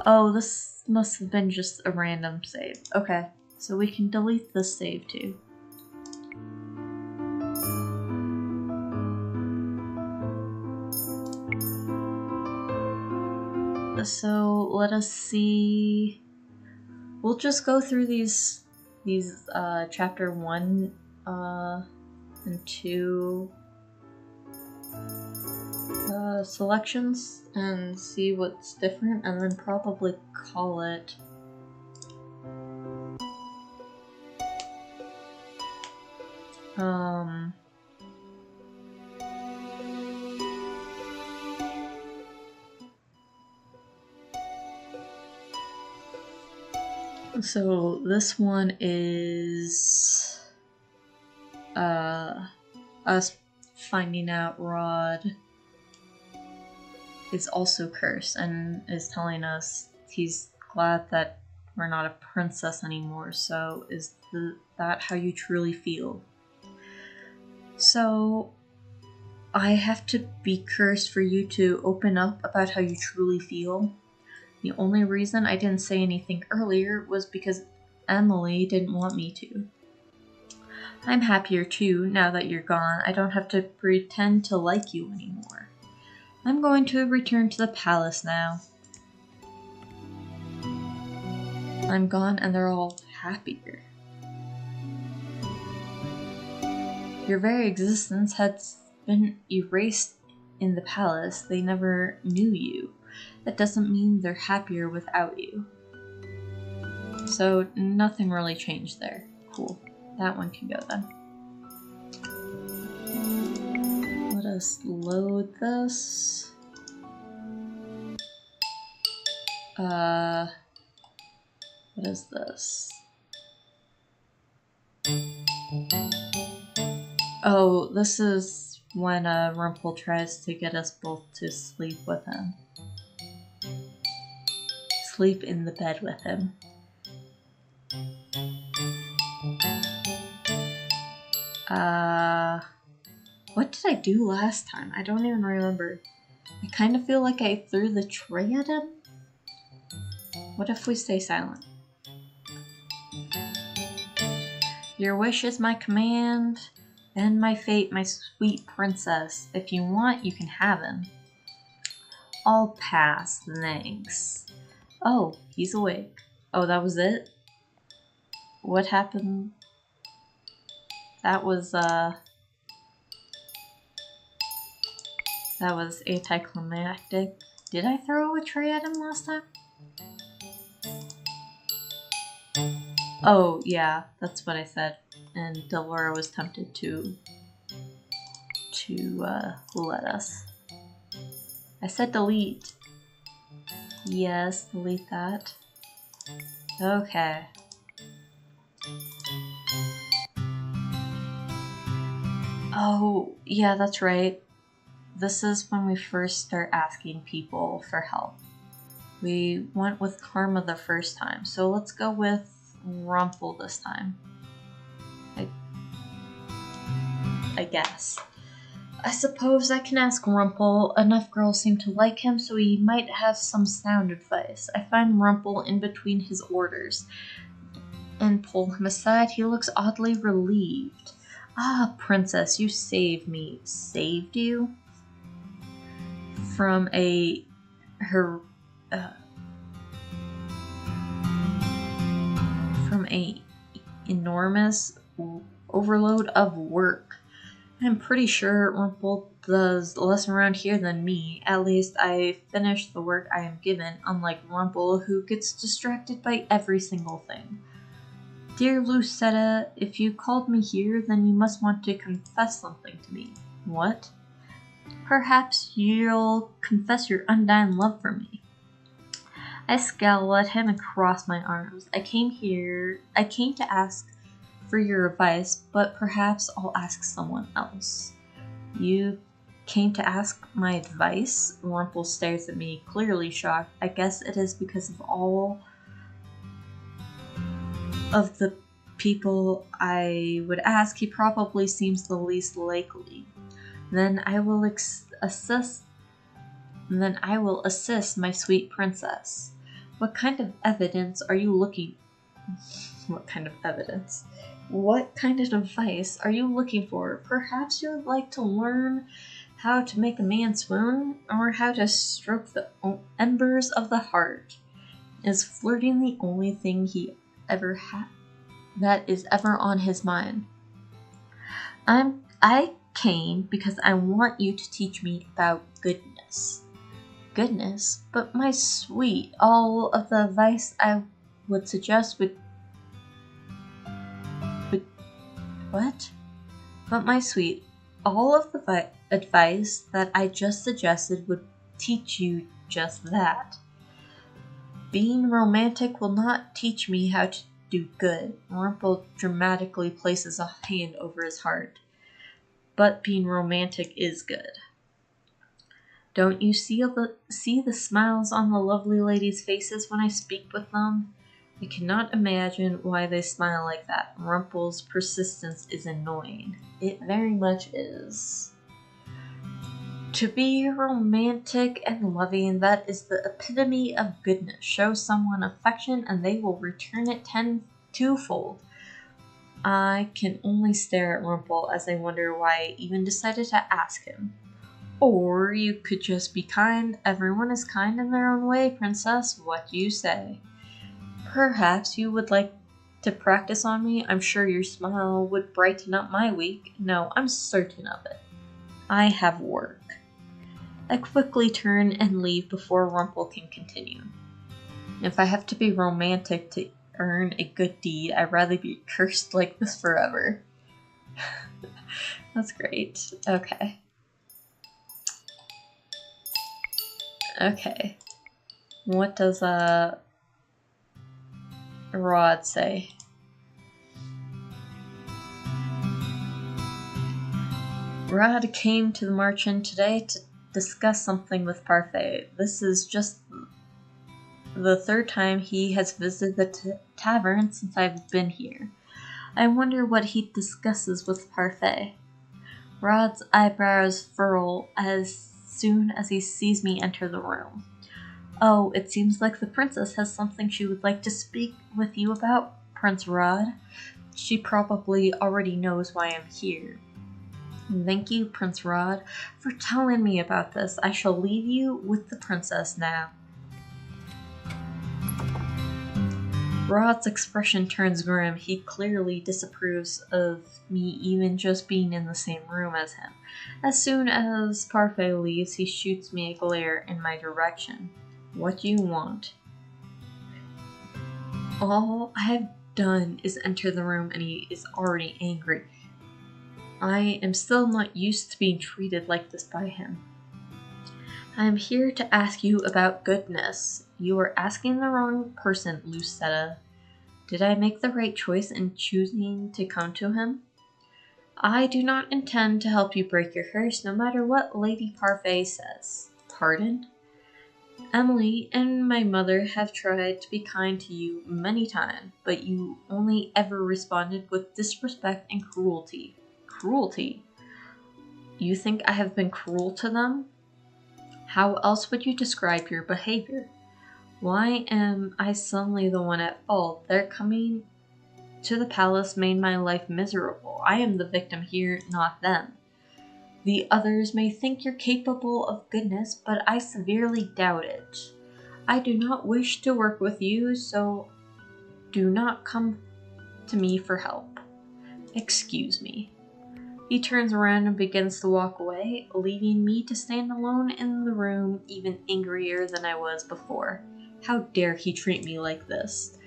Oh, this must have been just a random save. Okay, so we can delete this save too. So let us see. We'll just go through these chapter 1 and 2 selections and see what's different, and then probably call it so this one is us finding out Rod is also cursed and is telling us he's glad that we're not a princess anymore. So is that how you truly feel? So I have to be cursed for you to open up about how you truly feel. The only reason I didn't say anything earlier was because Emily didn't want me to. I'm happier too now that you're gone. I don't have to pretend to like you anymore. I'm going to return to the palace now. I'm gone and they're all happier. Your very existence has been erased in the palace. They never knew you. That doesn't mean they're happier without you. So nothing really changed there. Cool. That one can go then. Let us load this. What is this? Oh, this is when Rumpel tries to get us both to sleep with him. Sleep in the bed with him. What did I do last time? I don't even remember. I kind of feel like I threw the tray at him. What if we stay silent? Your wish is my command, and my fate, my sweet princess. If you want, you can have him. I'll pass, thanks. Oh, he's awake. Oh, that was it? What happened? That was anticlimactic. Did I throw a tray at him last time? Oh, yeah, that's what I said. And Delora was tempted to let us. I said delete. Yes, delete that. Okay. Oh, yeah, that's right. This is when we first start asking people for help. We went with Karma the first time, so let's go with Rumpel this time. I guess. I suppose I can ask Rumpel. Enough girls seem to like him, so he might have some sound advice. I find Rumpel in between his orders and pull him aside. He looks oddly relieved. Ah, princess, you saved me. Saved you? From a enormous overload of work. I'm pretty sure Rumpel does less around here than me. At least I finish the work I am given, unlike Rumpel, who gets distracted by every single thing. Dear Lucetta, if you called me here, then you must want to confess something to me. What? Perhaps you'll confess your undying love for me. I scowl at him and cross my arms. I came to ask for your advice, but perhaps I'll ask someone else. You came to ask my advice? Rumpel stares at me, clearly shocked. I guess it is because of all of the people I would ask, he probably seems the least likely. Then I will assist my sweet princess. What kind of evidence are you looking? What kind of evidence? What kind of advice are you looking for? Perhaps you would like to learn how to make a man swoon, or how to stroke the embers of the heart. Is flirting the only thing he ever had that is ever on his mind? I came because I want you to teach me about goodness. Goodness? But my sweet, all of the advice I would suggest would what? But my sweet, all of the advice that I just suggested would teach you just that. Being romantic will not teach me how to do good. Rumpel dramatically places a hand over his heart. But being romantic is good. Don't you see the smiles on the lovely ladies' faces when I speak with them? I cannot imagine why they smile like that. Rumpel's persistence is annoying. It very much is. To be romantic and loving, that is the epitome of goodness. Show someone affection and they will return it twofold. I can only stare at Rumpel as I wonder why I even decided to ask him. Or you could just be kind. Everyone is kind in their own way, princess. What do you say? Perhaps you would like to practice on me. I'm sure your smile would brighten up my week. No, I'm certain of it. I have work. I quickly turn and leave before Rumpel can continue. If I have to be romantic to earn a good deed, I'd rather be cursed like this forever. That's great. Okay. Okay. What does Rod say? Rod came to the merchant today to discuss something with Parfait. This is just the third time he has visited the tavern since I've been here. I wonder what he discusses with Parfait. Rod's eyebrows furl as soon as he sees me enter the room. Oh, it seems like the princess has something she would like to speak with you about, Prince Rod. She probably already knows why I'm here. Thank you, Prince Rod, for telling me about this. I shall leave you with the princess now. Rod's expression turns grim. He clearly disapproves of me even just being in the same room as him. As soon as Parfait leaves, he shoots me a glare in my direction. What do you want? All I have done is enter the room and he is already angry. I am still not used to being treated like this by him. I am here to ask you about goodness. You are asking the wrong person, Lucetta. Did I make the right choice in choosing to come to him? I do not intend to help you break your curse, no matter what Lady Parfait says. Pardon? Emily and my mother have tried to be kind to you many times, but you only ever responded with disrespect and cruelty. Cruelty? You think I have been cruel to them? How else would you describe your behavior? Why am I suddenly the one at fault? Their coming to the palace made my life miserable. I am the victim here, not them. The others may think you're capable of goodness, but I severely doubt it. I do not wish to work with you, so do not come to me for help. Excuse me. He turns around and begins to walk away, leaving me to stand alone in the room, even angrier than I was before. How dare he treat me like this?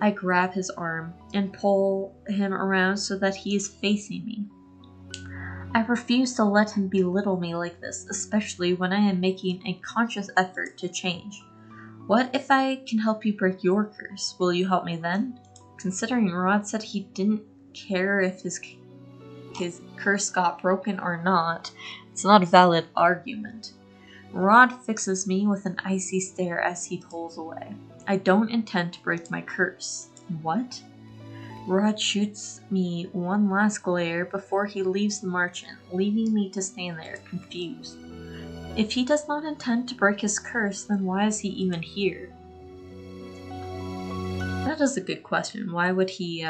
I grab his arm and pull him around so that he is facing me. I refuse to let him belittle me like this, especially when I am making a conscious effort to change. What if I can help you break your curse? Will you help me then? Considering Rod said he didn't care if his curse got broken or not. It's not a valid argument. Rod fixes me with an icy stare as he pulls away. I don't intend to break my curse. What? Rod shoots me one last glare before he leaves the merchant, leaving me to stand there, confused. If he does not intend to break his curse, then why is he even here? That is a good question. Why would he,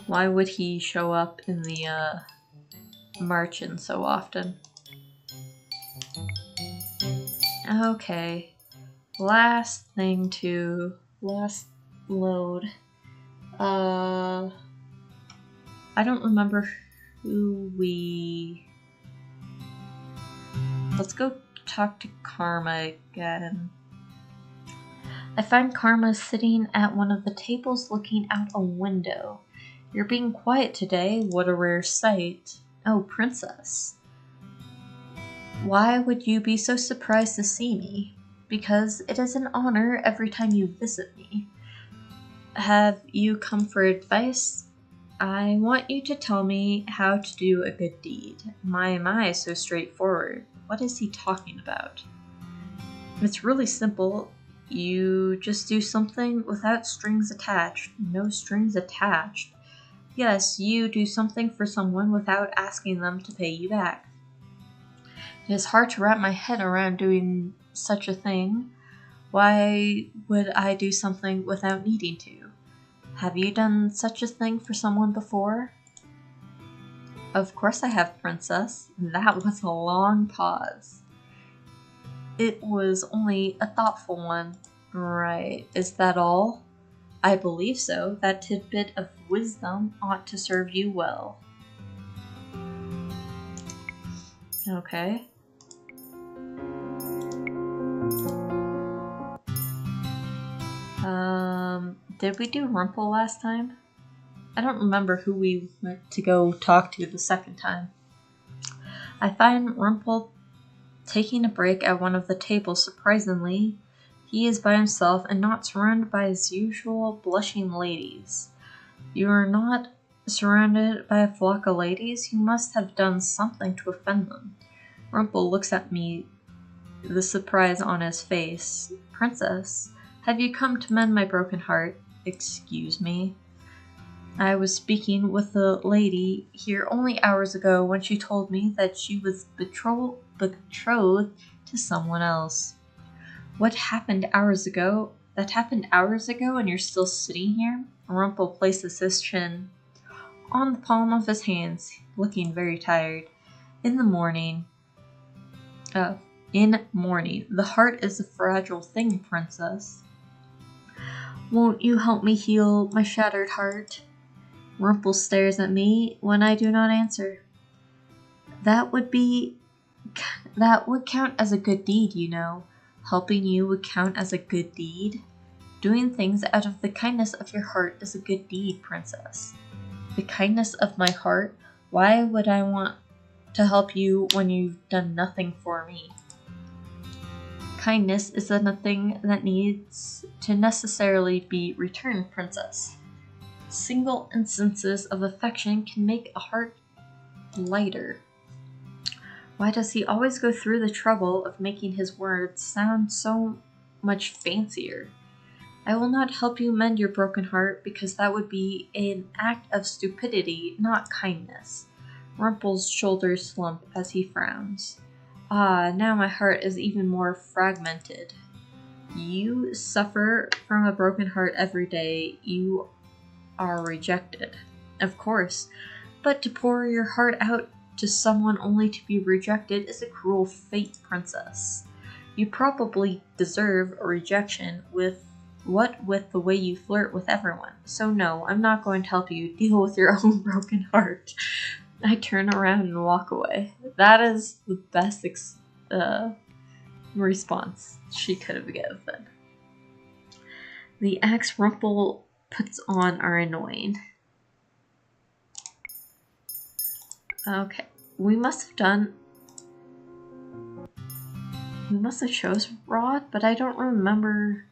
why would he show up in the, merchant so often? Okay. Last load. I don't remember who we... Let's go talk to Karma again. I find Karma sitting at one of the tables looking out a window. You're being quiet today, what a rare sight. Oh, Princess. Why would you be so surprised to see me? Because it is an honor every time you visit me. Have you come for advice? I want you to tell me how to do a good deed. My, so straightforward. What is he talking about? It's really simple. You just do something without strings attached. No strings attached. Yes, you do something for someone without asking them to pay you back. It is hard to wrap my head around doing such a thing. Why would I do something without needing to? Have you done such a thing for someone before? Of course I have, Princess. That was a long pause. It was only a thoughtful one. Right, is that all? I believe so. That tidbit of wisdom ought to serve you well. Okay. Did we do Rumple last time? I don't remember who we went to go talk to the second time. I find Rumple taking a break at one of the tables. Surprisingly, he is by himself and not surrounded by his usual blushing ladies. You are not surrounded by a flock of ladies? You must have done something to offend them. Rumple looks at me, the surprise on his face. Princess, have you come to mend my broken heart? Excuse me. I was speaking with a lady here only hours ago when she told me that she was betrothed to someone else. What happened hours ago? That happened hours ago and you're still sitting here? Rumple places his chin on the palm of his hands, looking very tired. In mourning. The heart is a fragile thing, Princess. Won't you help me heal my shattered heart? Rumple stares at me when I do not answer. That would count as a good deed, you know. Helping you would count as a good deed. Doing things out of the kindness of your heart is a good deed, Princess. The kindness of my heart? Why would I want to help you when you've done nothing for me? Kindness isn't a thing that needs to necessarily be returned, Princess. Single instances of affection can make a heart lighter. Why does he always go through the trouble of making his words sound so much fancier? I will not help you mend your broken heart because that would be an act of stupidity, not kindness. Rumple's shoulders slump as he frowns. Ah, now my heart is even more fragmented. You suffer from a broken heart every day. You are rejected. Of course, but to pour your heart out to someone only to be rejected is a cruel fate, Princess. You probably deserve a rejection with the way you flirt with everyone. So no, I'm not going to help you deal with your own broken heart. I turn around and walk away. That is the best response she could have given. The acts Rumple puts on are annoying. Okay, we must have done... We must have chose Rod, but I don't remember.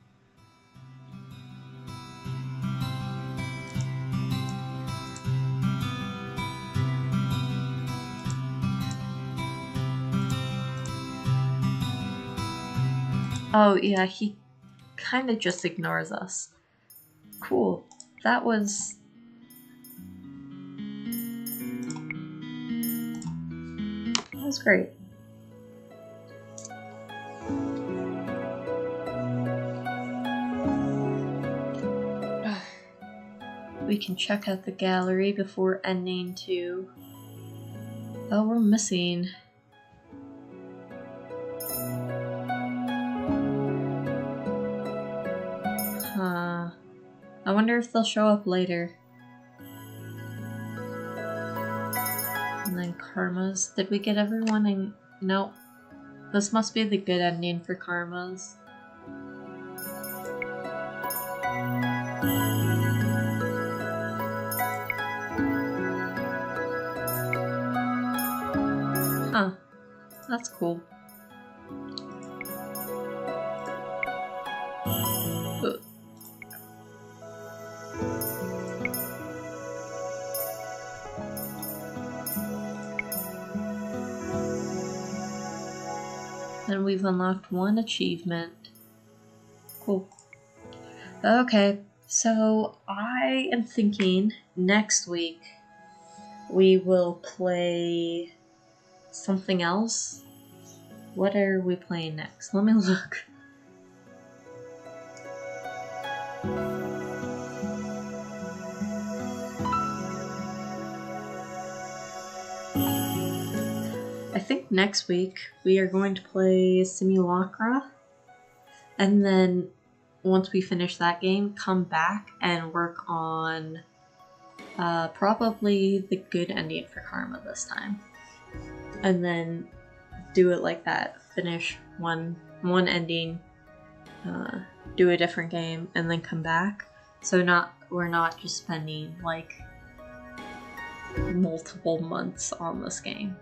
Oh yeah, he kind of just ignores us. Cool. That was great. We can check out the gallery before ending too. Oh, we're missing. Huh. I wonder if they'll show up later. And then karmas. Did we get everyone in? Nope. This must be the good ending for karmas. Huh. That's cool. Ugh. And we've unlocked one achievement. Cool. Okay, so I am thinking next week we will play something else. What are we playing next? Let me look. I think next week we are going to play Simulacra, and then once we finish that game, come back and work on probably the good ending for Karma this time. And then do it like that. Finish one ending, do a different game, and then come back. So we're not just spending like multiple months on this game.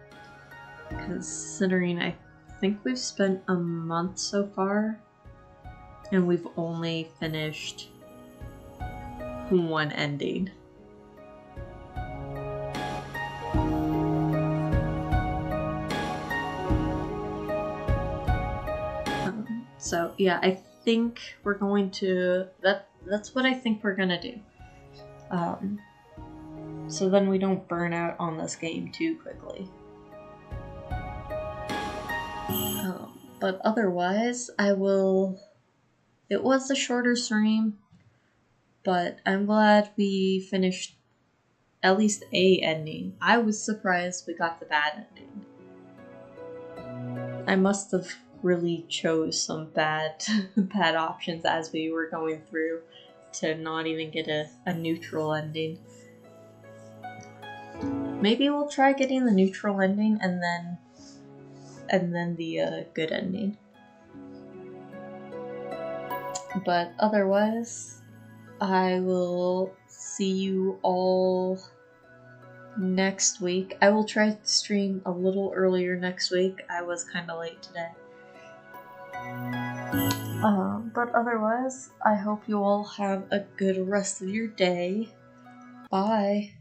Considering I think we've spent a month so far, and we've only finished one ending. So yeah, I think we're going to, that's what I think we're gonna do. So then we don't burn out on this game too quickly. But otherwise, it was a shorter stream, but I'm glad we finished at least a ending. I was surprised we got the bad ending. I must have really chose some bad options as we were going through to not even get a neutral ending. Maybe we'll try getting the neutral ending and then the good ending. But otherwise, I will see you all next week. I will try to stream a little earlier next week. I was kind of late today. But otherwise, I hope you all have a good rest of your day. Bye.